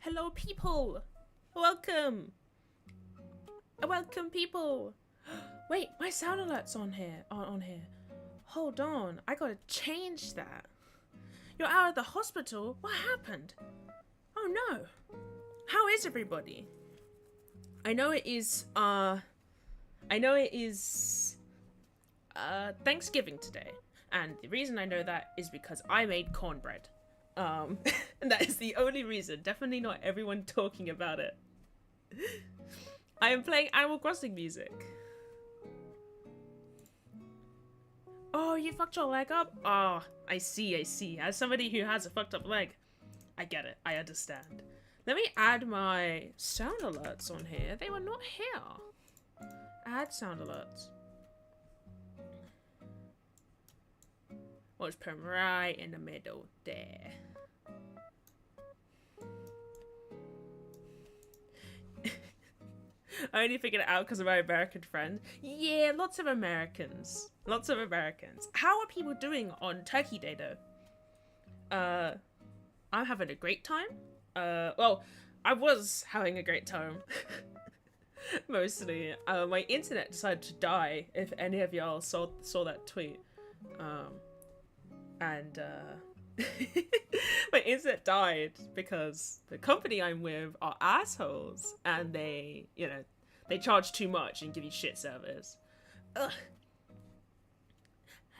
Hello, people. Welcome. Welcome, people. Wait, my sound alert's on here. On here. Hold on. I gotta change that. You're out of the hospital? What happened? Oh no. How is everybody? I know it is, Thanksgiving today. And the reason I know that is because I made cornbread. And that is the only reason. Definitely not everyone talking about it. I am playing Animal Crossing music. Oh, you fucked your leg up? Oh, I see. As somebody who has a fucked up leg, I get it. I understand. Let me add my sound alerts on here. They were not here. Add sound alerts. We'll just put them right in the middle there. I only figured it out because of my American friend. Yeah, lots of Americans. Lots of Americans. How are people doing on Turkey Day though? I'm having a great time. Well, I was having a great time. Mostly. My internet decided to die, if any of y'all saw that tweet. And my internet died because the company I'm with are assholes and they charge too much and give you shit service. Ugh.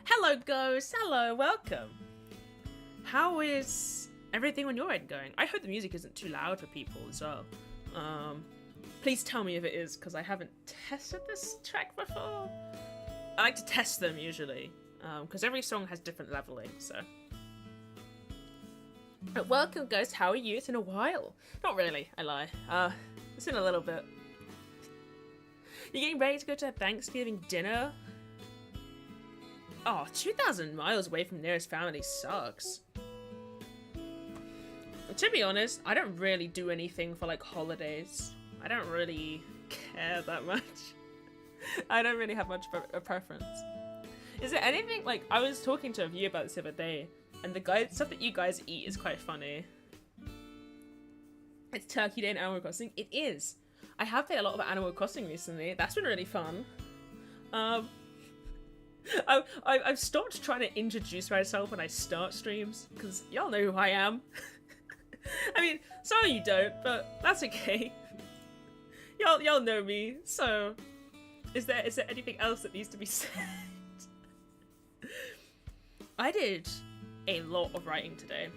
Hello, Ghost. Hello, welcome. How is everything on your end going? I hope the music isn't too loud for people as well. Please tell me if it is, because I haven't tested this track before. I like to test them usually, because every song has different leveling, so. Welcome, Ghost. How are you? It's been a while. Not really, I lie. It's been a little bit. You getting ready to go to Thanksgiving dinner? Oh, 2,000 miles away from nearest family sucks. To be honest, I don't really do anything for like holidays. I don't really care that much. I don't really have much of a preference. Is there anything, like, I was talking to a viewer about this the other day, and the stuff that you guys eat is quite funny. It's Turkey Day in Animal Crossing. It is. I have played a lot of Animal Crossing recently. That's been really fun. I've stopped trying to introduce myself when I start streams, because y'all know who I am. I mean, some of you don't, but that's okay. Y'all know me, so is there anything else that needs to be said? I did a lot of writing today.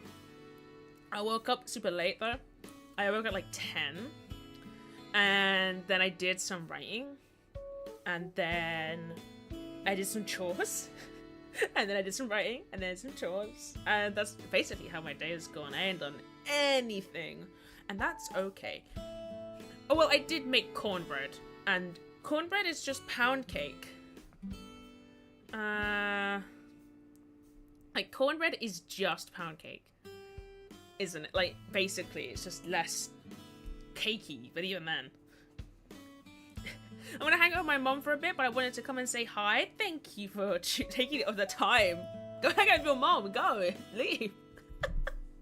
I woke up super late though. I woke up at like 10, and then I did some writing, and then I did some chores, and then I did some writing, and then some chores, and that's basically how my day has gone. I ain't done anything, and that's okay. Oh well, I did make cornbread, and cornbread is just pound cake. Like, cornbread is just pound cake, isn't it? Like, basically, it's just less cakey, but even then. I'm gonna hang out with my mom for a bit, but I wanted to come and say hi. Thank you for taking it of the time. Go hang out with your mom. Go. Leave.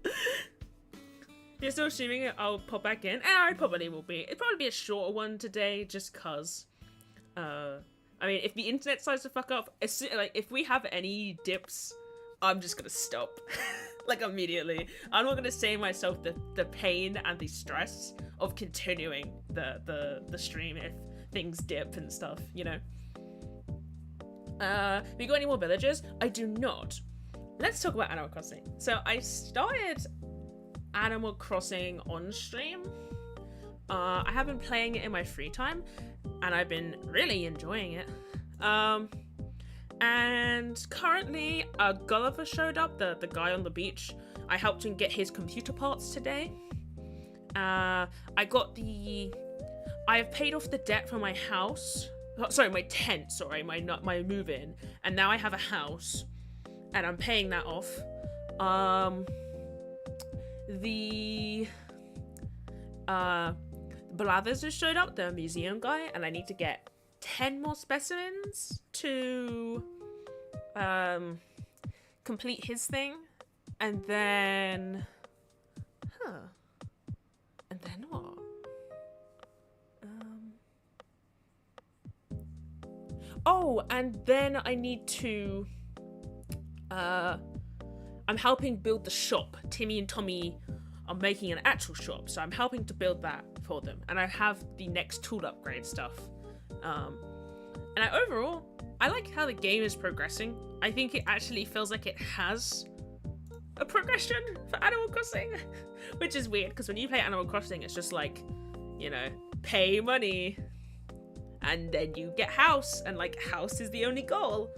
If you're still streaming it, I'll pop back in. And I probably will be. It'll probably be a shorter one today, just cause. I mean, if the internet decides to fuck up, like, if we have any dips, I'm just gonna stop. Like, immediately. I'm not gonna save myself the pain and the stress of continuing the stream if things dip and stuff, you know? We got any more villagers? I do not. Let's talk about Animal Crossing. So I started Animal Crossing on stream. I have been playing it in my free time, and I've been really enjoying it. And currently, Gulliver showed up, the guy on the beach. I helped him get his computer parts today. I've paid off the debt for my house. Sorry, my tent, sorry, my move-in. And now I have a house, and I'm paying that off. The Blathers just showed up, the museum guy, and I need to get 10 more specimens to complete his thing, and then Oh, and then I need to, I'm helping build the shop. Timmy and Tommy are making an actual shop, so I'm helping to build that for them. And I have the next tool upgrade stuff. And overall, I like how the game is progressing. I think it actually feels like it has a progression for Animal Crossing, which is weird because when you play Animal Crossing, it's just like, you know, pay money and then you get house, and like house is the only goal.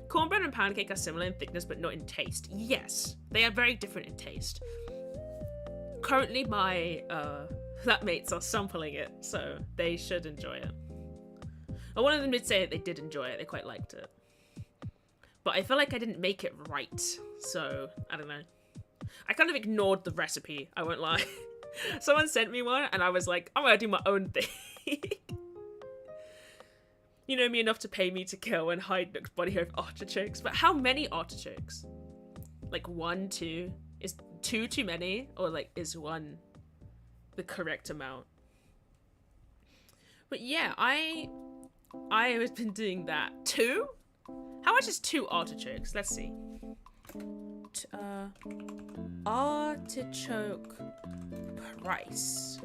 Cornbread and pancake are similar in thickness but not in taste. Yes, they are very different in taste. Currently my flatmates are sampling it, so they should enjoy it. But one of them did say that they did enjoy it, they quite liked it. But I feel like I didn't make it right, so I don't know. I kind of ignored the recipe, I won't lie. Someone sent me one and I was like, I'm gonna do my own thing. You know me enough to pay me to kill and hide Nook's body hair with artichokes, but how many artichokes? Like 1, 2? Is 2 too many? Or like is 1 the correct amount? But yeah, I have been doing that. 2? How much is 2 artichokes? Let's see. Artichoke price.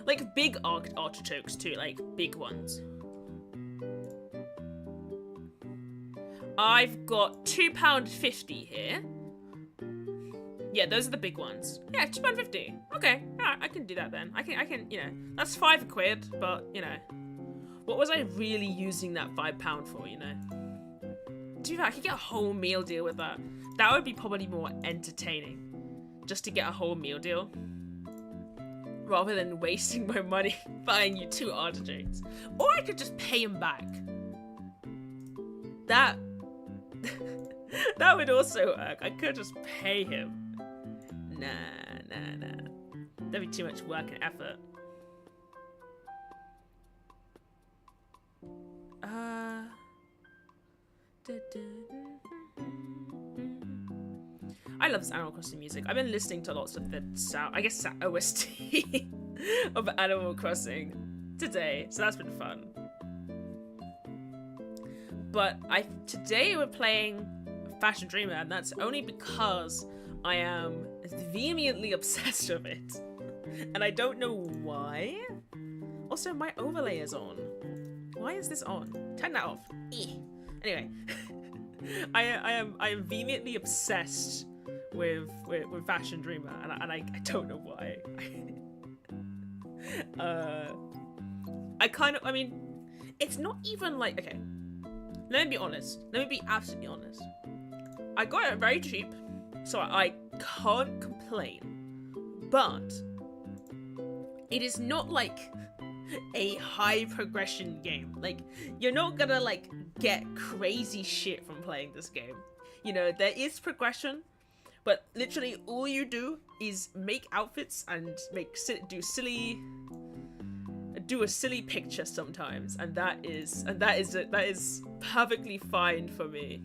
Like big artichokes too, like big ones. I've got £2.50 here. Yeah, those are the big ones. Yeah, £2.50. Okay, alright, I can do that then. I can, you know, that's £5, but you know, what was I really using that £5 for? You know, dude, I could get a whole meal deal with that. That would be probably more entertaining, just to get a whole meal deal, rather than wasting my money buying you 2 artichokes. Or I could just pay him back. That that would also work. I could just pay him. Nah. That'd be too much work and effort. I love this Animal Crossing music. I've been listening to lots of the sound, I guess, OST of Animal Crossing today, so that's been fun. But today we're playing Fashion Dreamer, and that's only because I am vehemently obsessed with it. And I don't know why. Also, my overlay is on. Why is this on? Turn that off. Anyway, I am vehemently obsessed with Fashion Dreamer, and I don't know why. I mean, it's not even like, okay, let me be honest. Let me be absolutely honest. I got it very cheap, so I can't complain. But it is not like a high progression game. Like, you're not gonna like get crazy shit from playing this game. You know, there is progression, but literally all you do is make outfits and do a silly picture sometimes, and that is perfectly fine for me.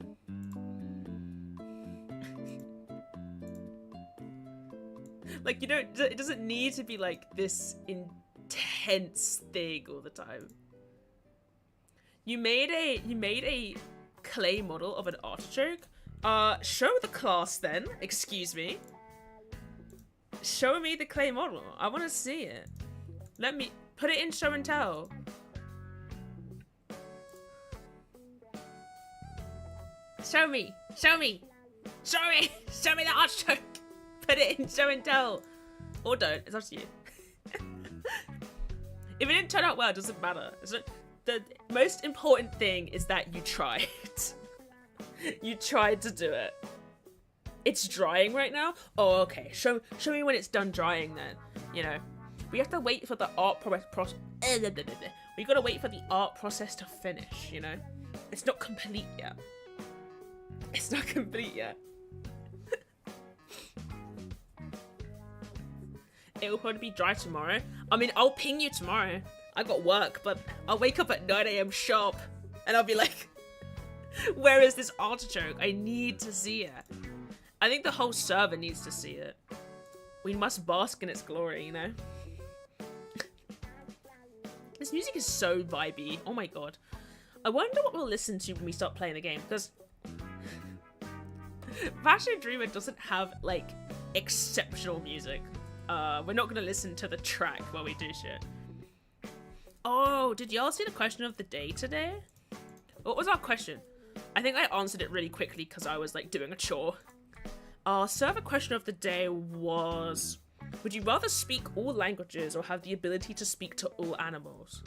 Like, you don't, it doesn't need to be like this intense thing all the time. You made a clay model of an artichoke. Show the class then. Excuse me. Show me the clay model. I want to see it. Let me put it in show and tell. Show me. Show me. Show me. Show me the artichoke. Put it in show and tell. Or don't. It's up to you. If it didn't turn out well, it doesn't matter. The most important thing is that you tried. You tried to do it. It's drying right now? Oh, okay. Show me when it's done drying then. You know, we have to wait for the art process. We gotta wait for the art process to finish, you know? It's not complete yet. It's not complete yet. It'll probably be dry tomorrow. I mean, I'll ping you tomorrow. I got work, but I'll wake up at 9 AM sharp and I'll be like, where is this artichoke? I need to see it. I think the whole server needs to see it. We must bask in its glory, you know? This This music is so vibey. Oh my god. I wonder what we'll listen to when we start playing the game, because Fashion Dreamer doesn't have, like, exceptional music. We're not gonna listen to the track while we do shit. Oh, did y'all see the question of the day today? What was our question? I think I answered it really quickly because I was, like, doing a chore. Our server question of the day was, would you rather speak all languages or have the ability to speak to all animals?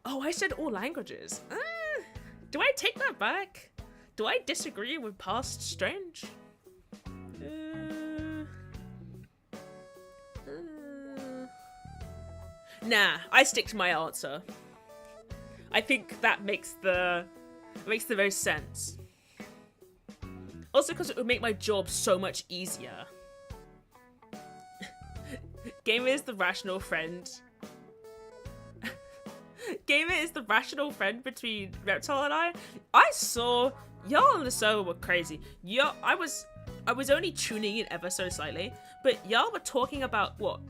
Oh, I said all languages. Do I take that back? Do I disagree with past Strange? Nah, I stick to my answer. I think that makes the most sense. Also because it would make my job so much easier. Gamer is the rational friend. Gamer is the rational friend between Reptile and I. I saw y'all on the server were crazy. I was only tuning in ever so slightly, but y'all were talking about what?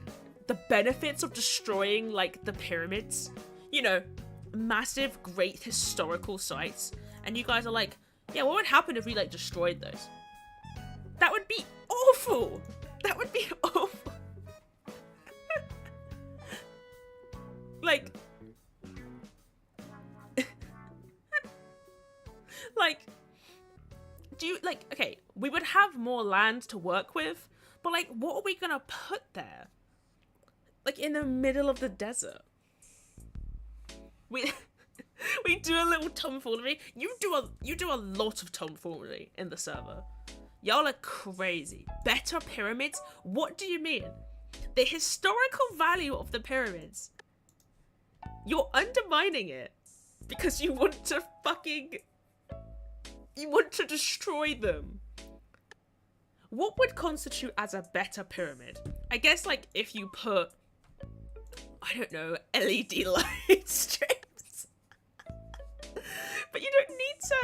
The benefits of destroying, like, the pyramids. You know, massive, great historical sites. And you guys are like, yeah, what would happen if we, like, destroyed those? That would be awful! That would be awful! Like... like... Do you, like, okay, we would have more land to work with, but, like, what are we gonna put there? Like, in the middle of the desert. We do a little tomfoolery. You do a lot of tomfoolery in the server. Y'all are crazy. Better pyramids? What do you mean? The historical value of the pyramids. You're undermining it because you want to destroy them. What would constitute as a better pyramid? I guess, like, if you put, I don't know, LED light strips. But you don't need to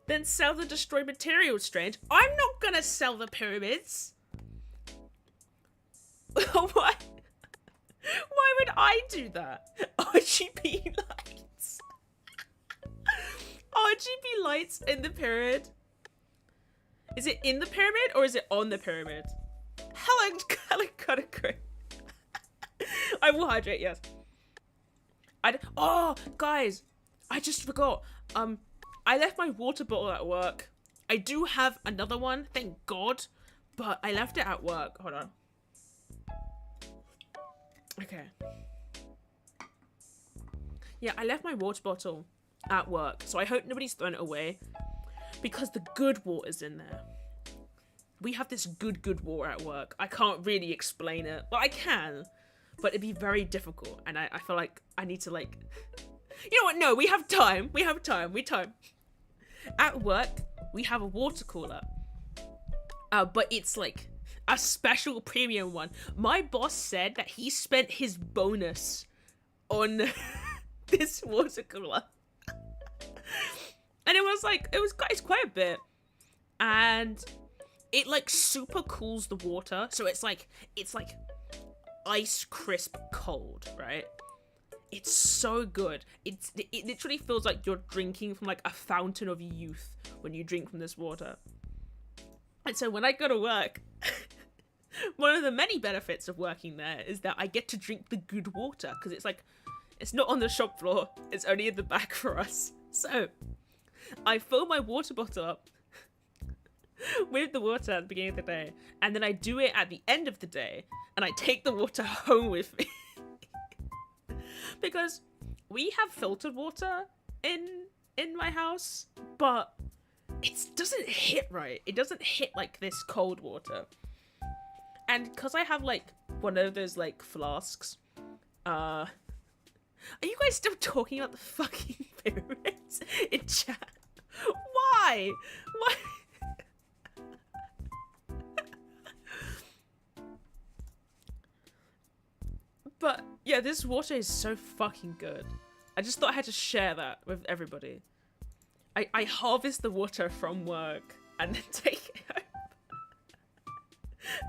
then sell the destroyed materials, Strange. I'm not gonna sell the pyramids. Why would I do that? RGB lights. RGB lights in the pyramid. Is it in the pyramid or is it on the pyramid? Helen got a great. I will hydrate, yes. Oh, guys, I just forgot. I left my water bottle at work. I do have another one, thank God, but I left it at work. Hold on. Okay. Yeah, I left my water bottle at work, so I hope nobody's thrown it away because the good water's in there. We have this good water at work. I can't really explain it. Well, I can, but it'd be very difficult, and I feel like I need to, like... You know what? No, we have time. We have time. At work, we have a water cooler. But it's, like, a special premium one. My boss said that he spent his bonus on this water cooler. And it was, like, it's quite a bit. And it, like, super cools the water. So it's like ice crisp cold, right? It's so good. It literally feels like you're drinking from, like, a fountain of youth when you drink from this water. And so when I go to work, one of the many benefits of working there is that I get to drink the good water, because it's like, it's not on the shop floor, it's only in the back for us. So I fill my water bottle up with the water at the beginning of the day, and then I do it at the end of the day, and I take the water home with me. Because we have filtered water in my house, but it doesn't hit right. It doesn't hit like this cold water. And because I have, like, one of those, like, flasks, are you guys still talking about the fucking pyramids in chat? Why? Why? But yeah, this water is so fucking good. I just thought I had to share that with everybody. I harvest the water from work and then take it home.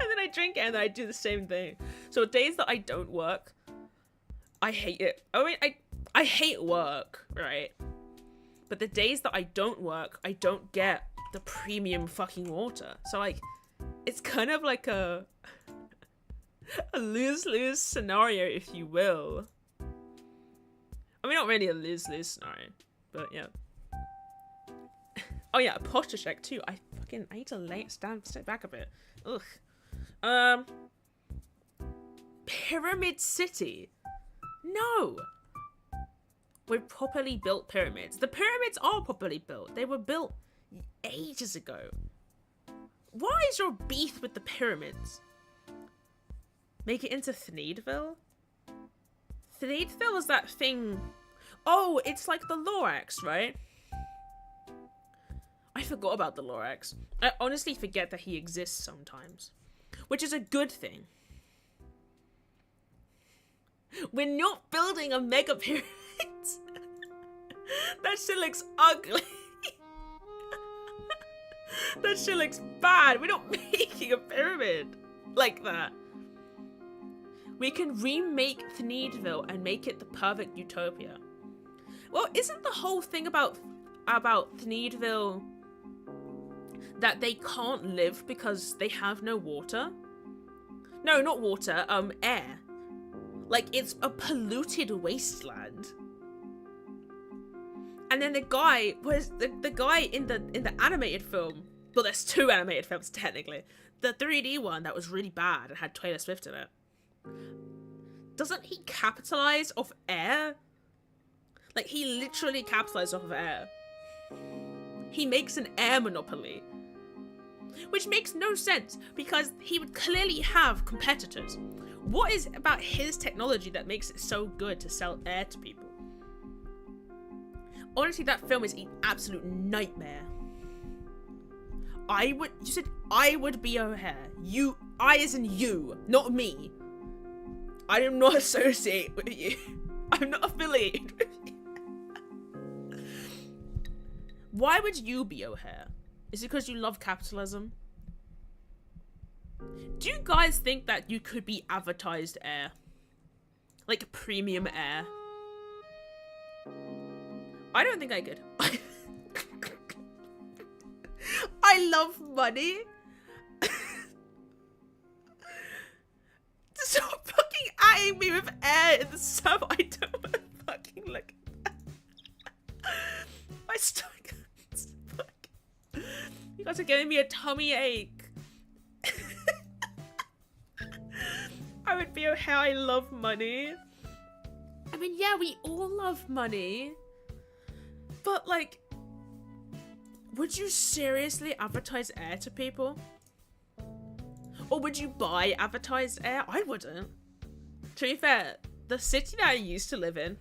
And then I drink it and then I do the same thing. So days that I don't work, I hate it. I mean, I hate work, right? But the days that I don't work, I don't get the premium fucking water. So, like, it's kind of like a lose-lose scenario, if you will. I mean, not really a lose-lose scenario, but yeah. Oh yeah, a posture check too. I need to step back a bit. Ugh. Pyramid City. No. With properly built pyramids. The pyramids are properly built. They were built ages ago. Why is your beef with the pyramids? Make it into Thneedville? Thneedville is that thing... Oh, it's like the Lorax, right? I forgot about the Lorax. I honestly forget that he exists sometimes. Which is a good thing. We're not building a mega pyramid. That shit looks ugly. That shit looks bad. We're not making a pyramid like that. We can remake Thneedville and make it the perfect utopia. Well, isn't the whole thing about Thneedville that they can't live because they have no water? No, not water, air. Like, it's a polluted wasteland. And then the guy was the guy in the animated film. Well, there's two animated films technically. The 3D one that was really bad and had Taylor Swift in it. Doesn't he capitalize off air? Like, he literally capitalized off of air. He makes an air monopoly. Which makes no sense, because he would clearly have competitors. What is about his technology that makes it so good to sell air to people? Honestly, that film is an absolute nightmare. You said I would be O'Hare. I as in you, not me. I do not associate with you. I'm not affiliated with you. Why would you be O'Hare? Is it because you love capitalism? Do you guys think that you could be advertised air? Like premium air? I don't think I could. I love money. Stop fucking eyeing me with air in the sub. I don't want to fucking look at that. My stomach hurts. Fuck. You guys are giving me a tummy ache. I would be okay. I love money. I mean, yeah, we all love money. But, like, would you seriously advertise air to people? Or would you buy advertised air? I wouldn't. To be fair, the city that I used to live in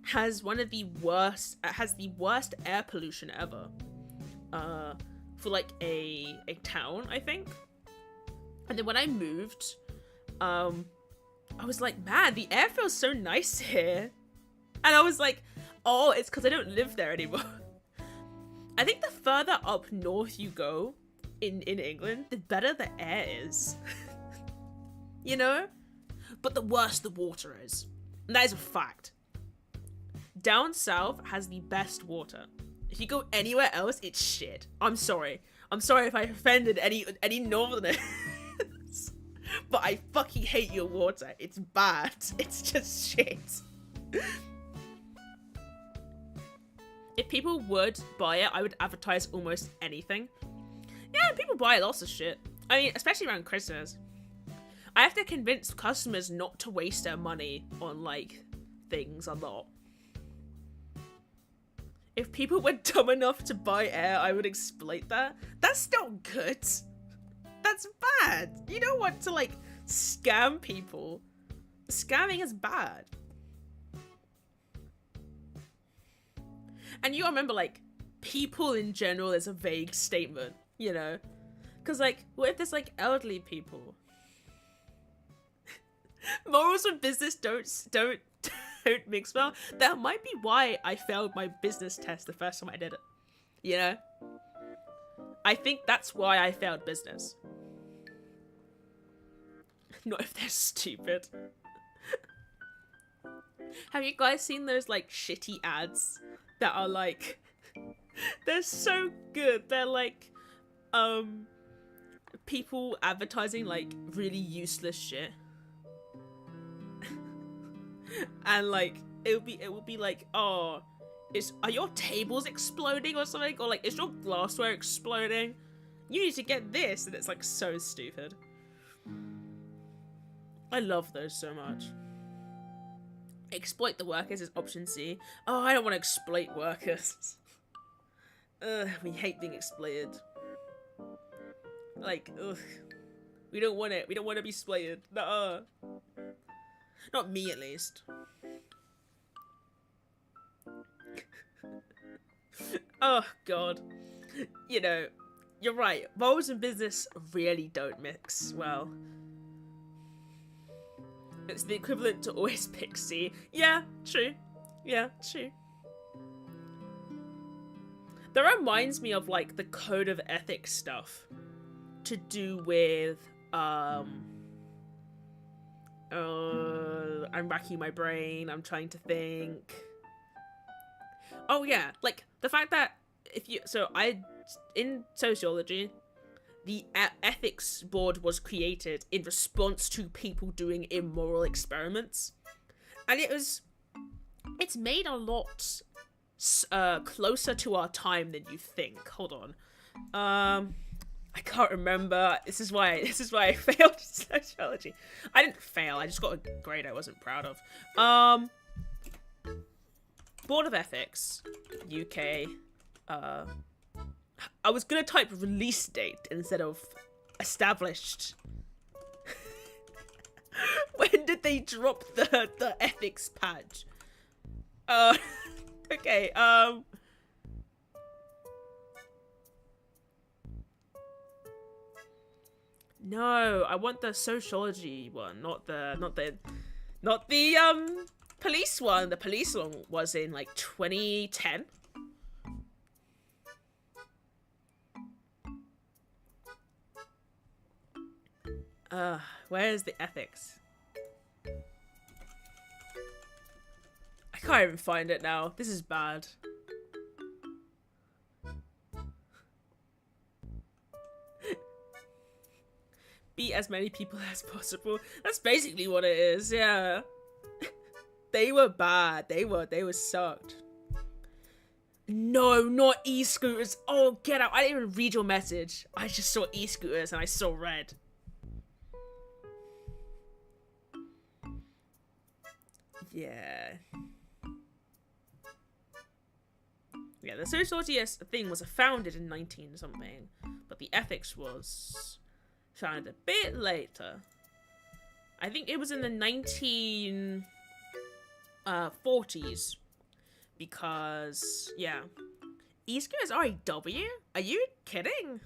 has the worst air pollution ever. For like a town, I think. And then when I moved, I was like, man, the air feels so nice here. And I was like, oh, it's because I don't live there anymore. I think the further up north you go in England, the better the air is. You know? But the worse the water is. And that is a fact. Down south has the best water. If you go anywhere else, it's shit. I'm sorry. I'm sorry if I offended any northerners. But I fucking hate your water. It's bad. It's just shit. If people would buy it, I would advertise almost anything. Yeah, people buy lots of shit. I mean, especially around Christmas. I have to convince customers not to waste their money on, like, things a lot. If people were dumb enough to buy air, I would exploit that. That's not good. That's bad. You don't want to, like, scam people. Scamming is bad. And you remember, like, people in general is a vague statement, you know? Because, like, what if there's, like, elderly people? Morals of business don't mix well. That might be why I failed my business test the first time I did it. You know? I think that's why I failed business. Not if they're stupid. Have you guys seen those like shitty ads that are like, they're so good. They're like, people advertising like really useless shit. And like, it will be like, oh, are your tables exploding or something? Or like, is your glassware exploding? You need to get this. And it's like so stupid. I love those so much. Exploit the workers is option C. Oh, I don't want to exploit workers. Ugh, we hate being exploited. Like, ugh. We don't want it. We don't want to be exploited. Nuh-uh. Not me, at least. Oh, God. You know, you're right. Morals and business really don't mix well. It's the equivalent to always pick C. Yeah, true. Yeah, true. That reminds me of, like, the code of ethics stuff. To do with, I'm racking my brain. I'm trying to think. Oh, yeah. Like, the fact that in sociology, the ethics board was created in response to people doing immoral experiments. And it's made a lot closer to our time than you think. Hold on. I can't remember. This is why I failed sociology. I didn't fail. I just got a grade I wasn't proud of. Board of Ethics, UK. I was gonna type release date instead of established. When did they drop the ethics patch? Okay. No, I want the sociology one, not the police one. The police one was in like 2010. Where is the ethics? I can't even find it now. This is bad. Beat as many people as possible. That's basically what it is, yeah. They were bad. They were sucked. No, not e-scooters. Oh, get out. I didn't even read your message. I just saw e-scooters and I saw red. Yeah. Yeah, the sociology thing was founded in 19 something, but the ethics was founded a bit later. I think it was in the 1940s, because, yeah. E-scooters are a W? Are you kidding?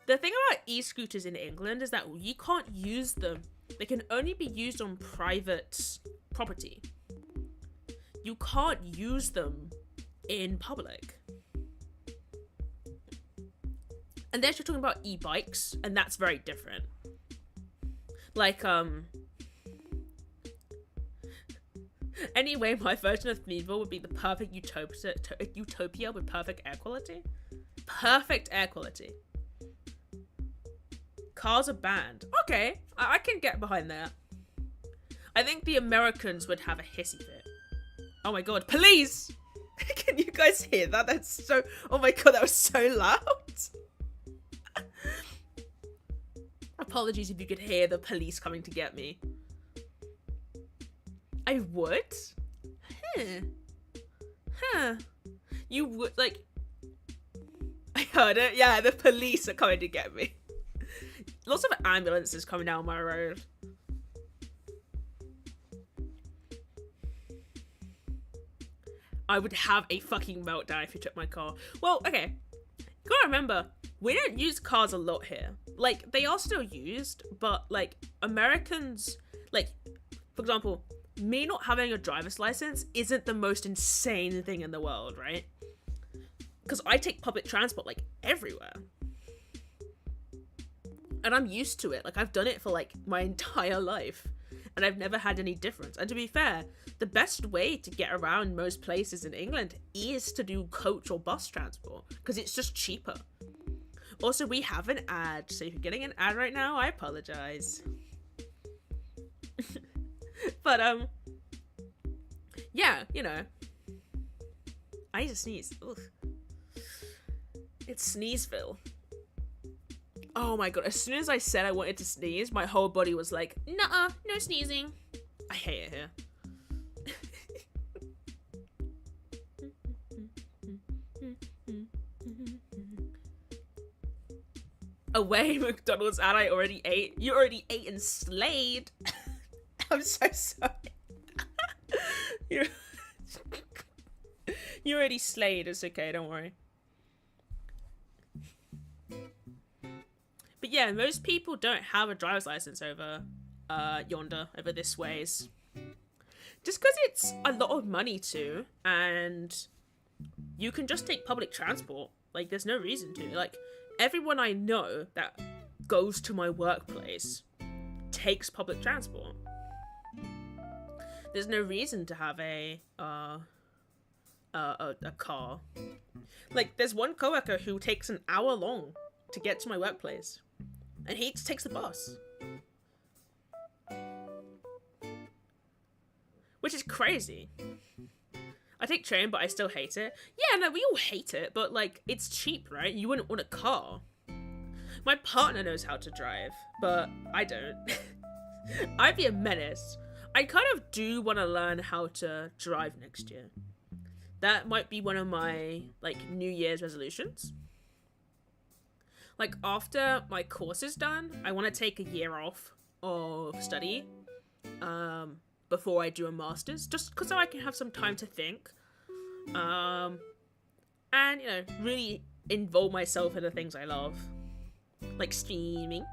The thing about e-scooters in England is that you can't use them. They can only be used on private property. You can't use them in public. Unless you're talking about e-bikes, and that's very different. Like, anyway, my version of Thieveville would be the perfect utopia with perfect air quality. Perfect air quality. Cars are banned. Okay, I can get behind that. I think the Americans would have a hissy fit. Oh my god, police! Can you guys hear that? That's so... Oh my god, that was so loud. Apologies if you could hear the police coming to get me. I would? Huh. You would, like... I heard it. Yeah, the police are coming to get me. Lots of ambulances coming down my road. I would have a fucking meltdown if you took my car. Well, okay. You gotta remember, we don't use cars a lot here. Like, they are still used, but, like, Americans... Like, for example, me not having a driver's license isn't the most insane thing in the world, right? Because I take public transport, like, everywhere. And I'm used to it. Like, I've done it for, like, my entire life. And I've never had any difference. And to be fair, the best way to get around most places in England is to do coach or bus transport. Because it's just cheaper. Also, we have an ad. So if you're getting an ad right now, I apologize. But, yeah, you know. I need to sneeze. Ugh. It's Sneezeville. Oh my god, as soon as I said I wanted to sneeze, my whole body was like, nuh-uh, no sneezing. I hate it here. Away, McDonald's ad I already ate. You already ate and slayed. I'm so sorry. You already slayed, it's okay, don't worry. But yeah, most people don't have a driver's license over yonder, over this ways. Just because it's a lot of money too, and you can just take public transport. Like, there's no reason to. Like, everyone I know that goes to my workplace takes public transport. There's no reason to have a car. Like, there's one coworker who takes an hour long to get to my workplace. And he takes the bus. Which is crazy. I take train, but I still hate it. Yeah, no, we all hate it, but, like, it's cheap, right? You wouldn't want a car. My partner knows how to drive, but I don't. I'd be a menace. I kind of do want to learn how to drive next year. That might be one of my, like, New Year's resolutions. Like, after my course is done, I want to take a year off of study before I do a master's, just because I can have some time to think and, you know, really involve myself in the things I love, like streaming.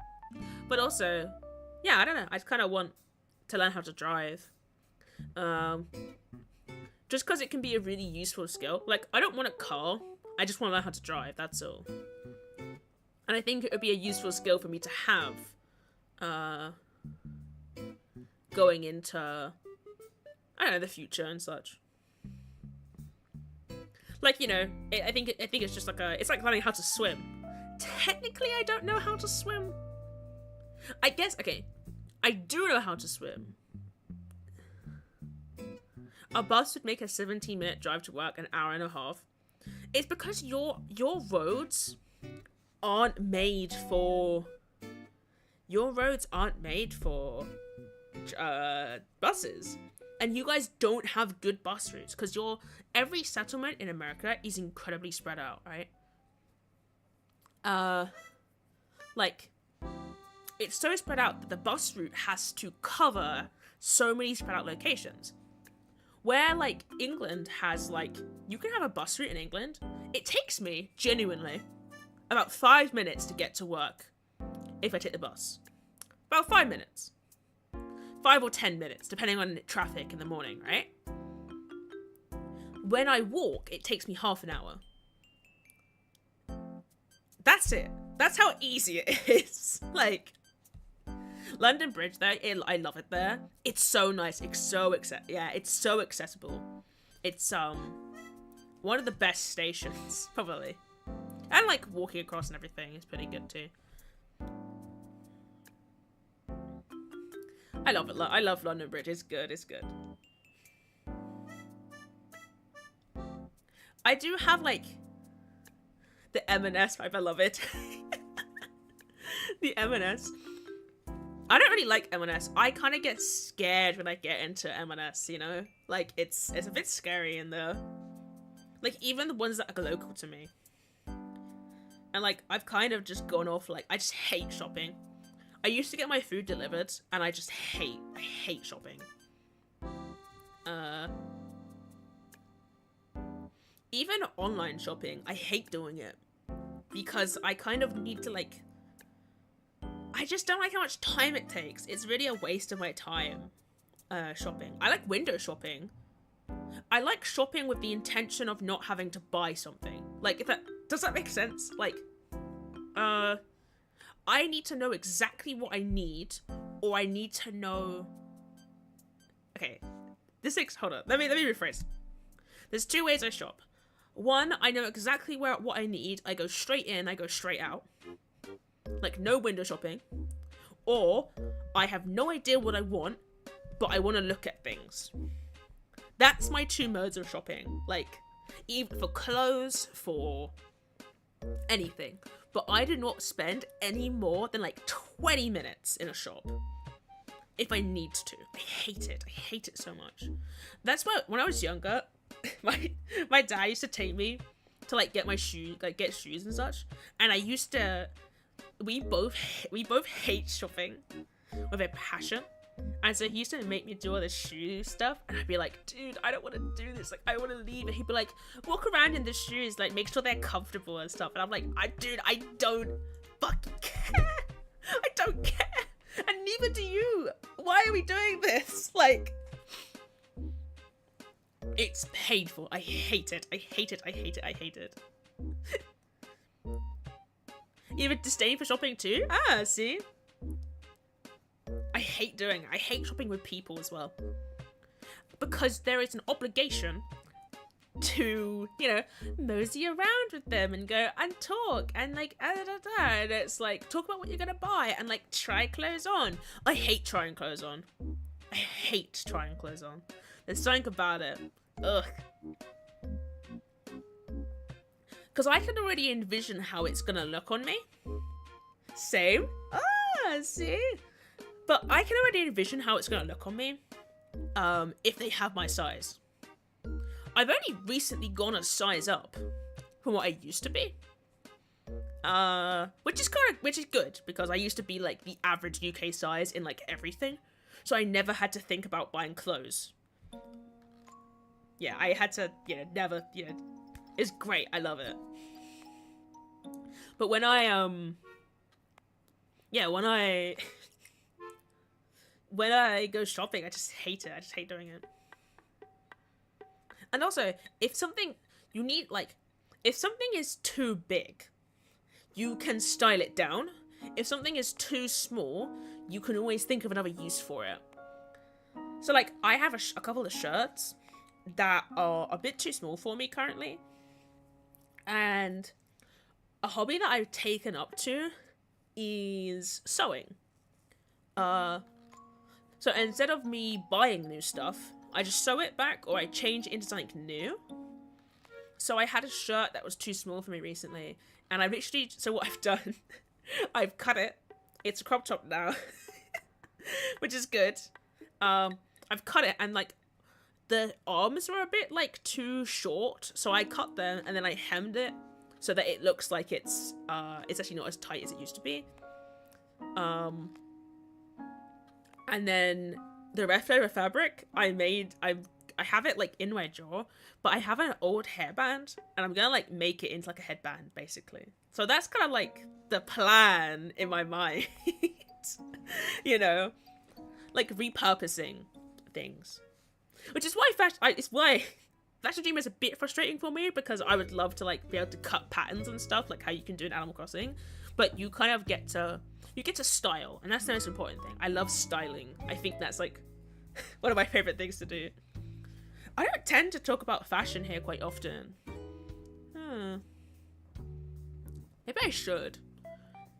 But also, yeah, I don't know, I kind of want to learn how to drive, just because it can be a really useful skill. Like, I don't want a car, I just want to learn how to drive, that's all. And I think it would be a useful skill for me to have, going into, I don't know, the future and such. Like, you know, I think it's just like it's like learning how to swim. Technically, I don't know how to swim. I guess, okay, I do know how to swim. A bus would make a 17-minute drive to work an hour and a half. It's because your roads aren't made for buses, and you guys don't have good bus routes because every settlement in America is incredibly spread out, right? Like, it's so spread out that the bus route has to cover so many spread out locations. Where, like, England has, like, you can have a bus route in England. It takes me, genuinely, about 5 minutes to get to work if I take the bus. About 5 minutes. 5 or 10 minutes, depending on traffic in the morning, right? When I walk, it takes me half an hour. That's it. That's how easy it is. Like, London Bridge there, I love it there. It's so nice. It's so it's so accessible. It's one of the best stations, probably. And like walking across and everything is pretty good too. I love it. I love London Bridge. It's good. It's good. I do have like the M&S vibe. I love it. The M&S. I don't really like M&S. I kind of get scared when I get into M&S, you know? Like, it's a bit scary in there. Like, even the ones that are local to me. And, like, I've kind of just gone off, like, I just hate shopping. I used to get my food delivered, and I hate shopping. Even online shopping, I hate doing it. Because I kind of need to, like... I just don't like how much time it takes. It's really a waste of my time, shopping. I like window shopping. I like shopping with the intention of not having to buy something. Like, does that make sense? Like, I need to know exactly what I need, or I need to know... Okay, hold on, let me rephrase. There's 2 ways I shop. One, I know exactly what I need. I go straight in, I go straight out. Like, no window shopping. Or, I have no idea what I want, but I want to look at things. That's my 2 modes of shopping. Like, even for clothes, for anything. But I do not spend any more than like 20 minutes in a shop. If I need to. I hate it. I hate it so much. That's why when I was younger, my dad used to take me to like get my shoes, like get shoes and such. And I used to, we both hate shopping with a passion. And so he used to make me do all this shoe stuff, and I'd be like, dude, I don't want to do this, like, I want to leave. And he'd be like, walk around in the shoes, like, make sure they're comfortable and stuff. And I'm like, dude, I don't fucking care. I don't care. And neither do you. Why are we doing this? Like, it's painful. I hate it. I hate it. I hate it. I hate it. You have a disdain for shopping too? Ah, see? I hate shopping with people as well. Because there is an obligation to, you know, mosey around with them and go and talk and like, and it's like, talk about what you're gonna buy and like try clothes on. I hate trying clothes on. I hate trying clothes on. There's something about it. Ugh. Because I can already envision how it's gonna look on me. Same. Ah, see? But I can already envision how it's gonna look on me, if they have my size. I've only recently gone a size up from what I used to be, which is good because I used to be like the average UK size in like everything, so I never had to think about buying clothes. Yeah, I had to, it's great. I love it. But when when I go shopping, I just hate it. I just hate doing it. And also, if something is too big, you can style it down. If something is too small, you can always think of another use for it. So, like, I have a couple of shirts that are a bit too small for me currently. And a hobby that I've taken up to is sewing. So instead of me buying new stuff, I just sew it back or I change it into something new. So I had a shirt that was too small for me recently, and I've literally, so what I've done, I've cut it. It's a crop top now, which is good. I've cut it and like the arms were a bit like too short, so I cut them and then I hemmed it so that it looks like it's actually not as tight as it used to be. And then the leftover fabric I have it like in my drawer, but I have an old hairband and I'm gonna like make it into like a headband basically. So that's kind of like the plan in my mind. You know, like repurposing things, which is why Flash Dream is a bit frustrating for me, because I would love to like be able to cut patterns and stuff like how you can do in Animal Crossing, but you kind of get to style, and that's the most important thing. I love styling. I think that's like one of my favorite things to do. I don't tend to talk about fashion here quite often. Maybe I should,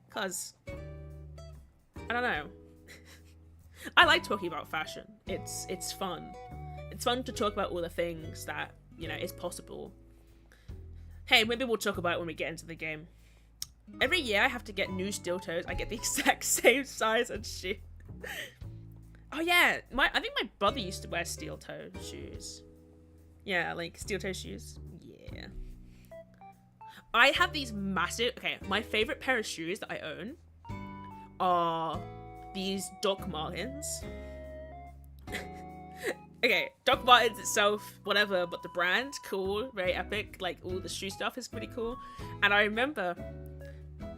because I don't know. I like talking about fashion. It's fun. It's fun to talk about all the things that, you know, is possible. Hey, maybe we'll talk about it when we get into the game. Every year I have to get new steel toes. I get the exact same size and shoe. Oh yeah, I think my brother used to wear steel toe shoes. Yeah, like steel toe shoes. Yeah. I have these massive, okay, my favorite pair of shoes that I own are these Doc Martens. Okay, Doc Martens itself, whatever, but the brand, cool, very epic. Like, all the shoe stuff is pretty cool. And I remember,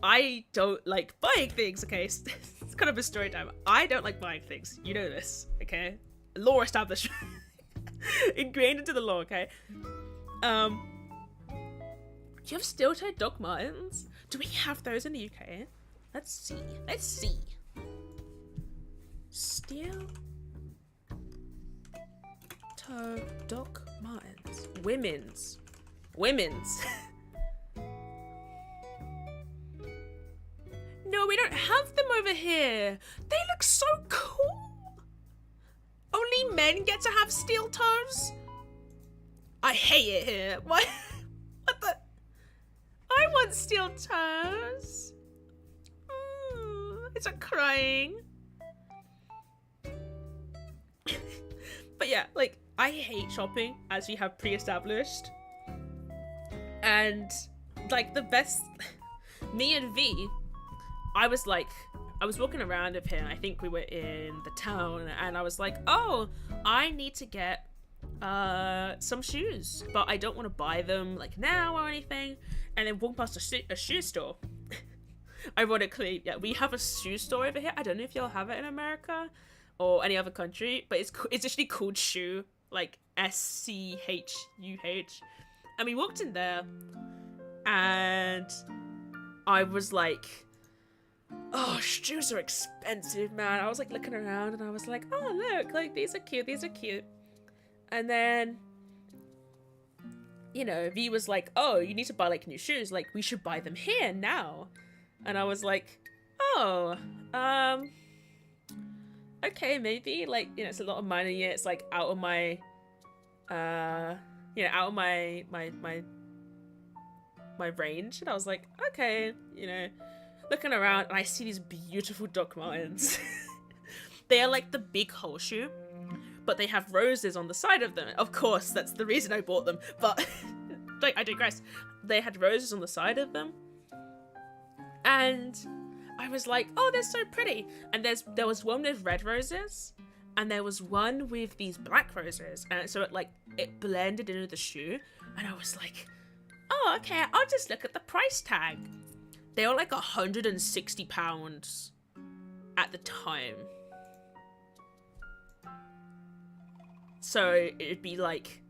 I don't like buying things, okay? It's kind of a story time. I don't like buying things. You know this, okay? Law established. Ingrained into the law, okay? Do you have steel-toed Doc Martens? Do we have those in the UK? Let's see. Let's see. Steel toe Doc Martens. Women's. No, we don't have them over here. They look so cool. Only men get to have steel toes? I hate it here. What the? I want steel toes. It's not crying. But yeah, like, I hate shopping, as we have pre-established. And, like, the best... Me and V, I was walking around with him. I think we were in the town, and I was like, oh, I need to get some shoes, but I don't want to buy them, like, now or anything. And then walk past a shoe store. Ironically, yeah, we have a shoe store over here. I don't know if y'all have it in America or any other country, but it's actually called Shoe, like SCHUH. And we walked in there, and I was like, oh, shoes are expensive, man. I was like looking around, and I was like, oh, look, like, these are cute. And then, you know, V was like, oh, you need to buy, like, new shoes. Like, we should buy them here now. And I was like, oh, okay, maybe. Like, you know, it's a lot of money. It's, like, out of my, out of my range. And I was like, okay, you know, looking around, and I see these beautiful Doc Martens. They are, like, the big hole shoe, but they have roses on the side of them. Of course, that's the reason I bought them. But, like, I digress. They had roses on the side of them. And I was like, oh, they're so pretty. And there was one with red roses, and there was one with these black roses. And so it blended into the shoe. And I was like, oh, okay, I'll just look at the price tag. They were like £160 at the time. So it'd be like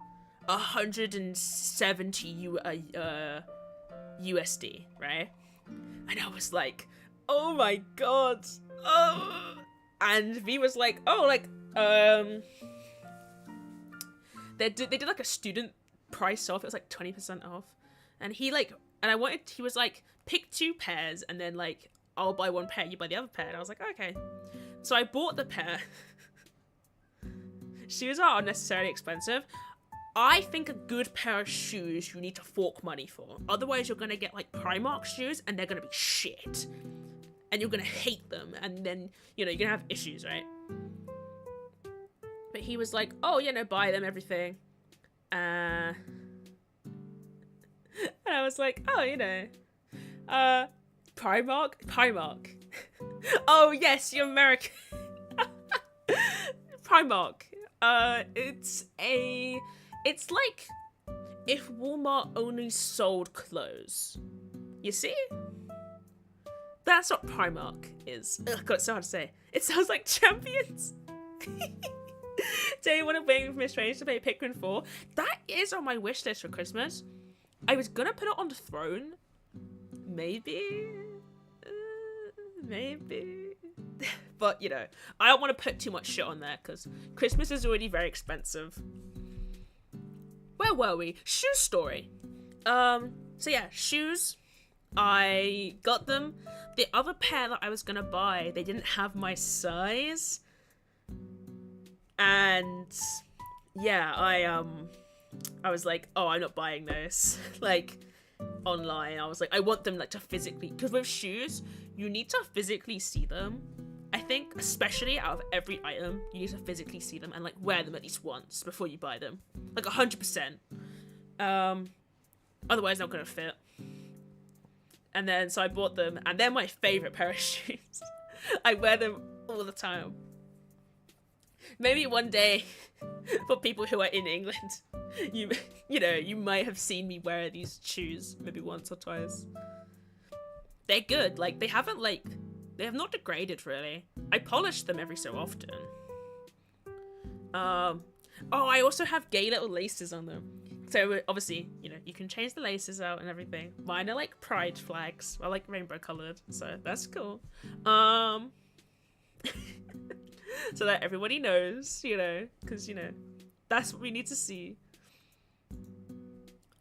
170 USD, right? And I was like, oh my god. Oh. And V was like, oh, like, they did like a student price off. It was like 20% off. And he was like, pick 2 pairs, and then, like, I'll buy 1 pair, you buy the other pair. And I was like, okay. So I bought the pair. Shoes are unnecessarily expensive. I think a good pair of shoes you need to fork money for. Otherwise, you're going to get, like, Primark shoes, and they're going to be shit. And you're going to hate them. And then, you know, you're going to have issues, right? But he was like, oh, you know, buy them, everything. And I was like, oh, you know, Primark. Oh, yes, you're American. Primark. It's like if Walmart only sold clothes. You see? That's what Primark is. Ugh, God, it's so hard to say. It sounds like Champions. Do you want to wait with MissedStrange to play Pikmin 4? That is on my wish list for Christmas. I was gonna put it on the throne. Maybe. But, you know, I don't want to put too much shit on there because Christmas is already very expensive. Where were we? Shoe story. So yeah, shoes. I got them. The other pair that I was gonna buy, they didn't have my size. And yeah, I was like, oh, I'm not buying those. Like, online. I was like, I want them, like, to physically, because with shoes, you need to physically see them. I think, especially out of every item, you need to physically see them and, like, wear them at least once before you buy them. Like, 100%. Otherwise, they're not gonna fit. And then, so I bought them, and they're my favorite pair of shoes. I wear them all the time. Maybe one day, for people who are in England, you know, you might have seen me wear these shoes maybe once or twice. They're good. Like, they have not degraded, really. I polish them every so often. Oh, I also have gay little laces on them. So obviously, you know, you can change the laces out and everything. Mine are like pride flags. I like rainbow colored, so that's cool. So that everybody knows, you know, because, you know, that's what we need to see.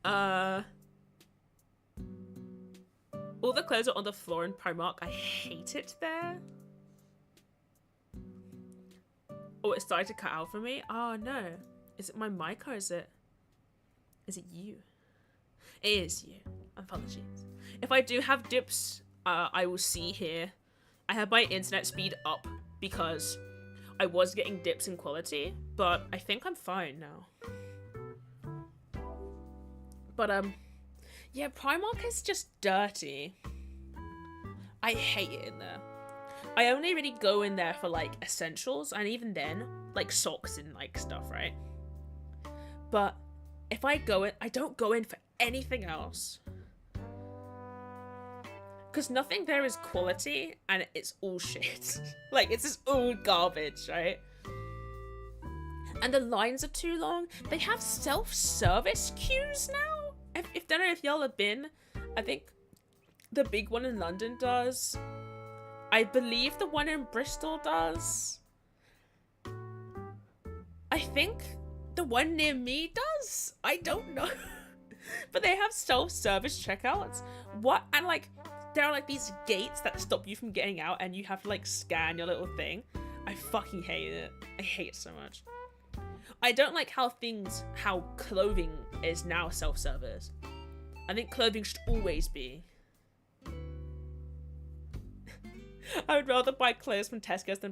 All the clothes are on the floor in Primark. I hate it there. Oh, it started to cut out for me. Oh no. Is it my mic or is it you? It is you. Apologies. If I do have dips, I will see here. I have my internet speed up because I was getting dips in quality, but I think I'm fine now. But yeah, Primark is just dirty. I hate it in there. I only really go in there for like essentials, and even then, like socks and like stuff, right? But if I go in, I don't go in for anything else. Because nothing there is quality, and it's all shit. Like, it's just all garbage, right? And the lines are too long. They have self-service queues now. If don't know if y'all have been, I think the big one in London does. I believe the one in Bristol does. I think the one near me does. I don't know. But they have self-service checkouts. What? And like, there are like these gates that stop you from getting out, and you have to like scan your little thing. I fucking hate it. I hate it so much. I don't like how clothing is now self-service. I think clothing should always be. I would rather buy clothes from Tesco's than